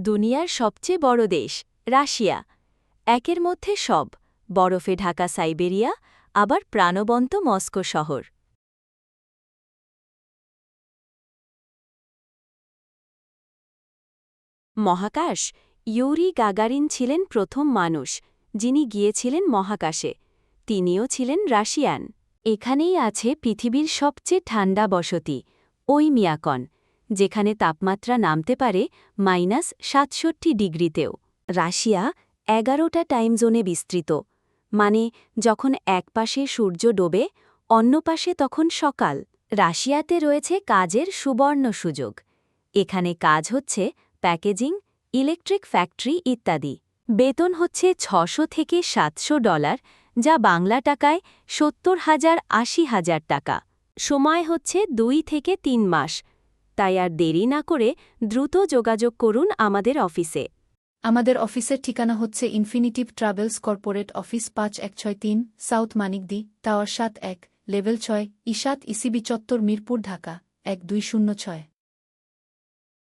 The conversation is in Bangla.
দুনিয়ার সবচেয়ে বড় দেশ রাশিয়া। একের মধ্যে সব, বরফে ঢাকা সাইবেরিয়া, আবার প্রাণবন্ত মস্কো শহর। মহাকাশ। ইউরি গাগারিন ছিলেন প্রথম মানুষ যিনি গিয়েছিলেন মহাকাশে। তিনিও ছিলেন রাশিয়ান। এখানেই আছে পৃথিবীর সবচেয়ে ঠান্ডা বসতি ওইমিয়াকন, যেখানে তাপমাত্রা নামতে পারে -67 ডিগ্রিতেও। রাশিয়া 11টা টাইম জোনে বিস্তৃত, মানে যখন এক পাশে সূর্য ডোবে অন্য পাশে তখন সকাল। রাশিয়াতে রয়েছে কাজের সুবর্ণ সুযোগ। এখানে কাজ হচ্ছে প্যাকেজিং, ইলেকট্রিক ফ্যাক্টরি ইত্যাদি। বেতন হচ্ছে $600 থেকে $700, যা বাংলা টাকায় 70,000-80,000 টাকা। সময় হচ্ছে 2 থেকে 3 মাস। তাই আর দেরি না করে দ্রুত যোগাযোগ করুন আমাদের অফিসে। আমাদের অফিসের ঠিকানা হচ্ছে infinitive travels corporate office, 5163 south Manikdi tower 71, level 6, ইশাত ইসিবি চত্বর, মিরপুর, ঢাকা 1206।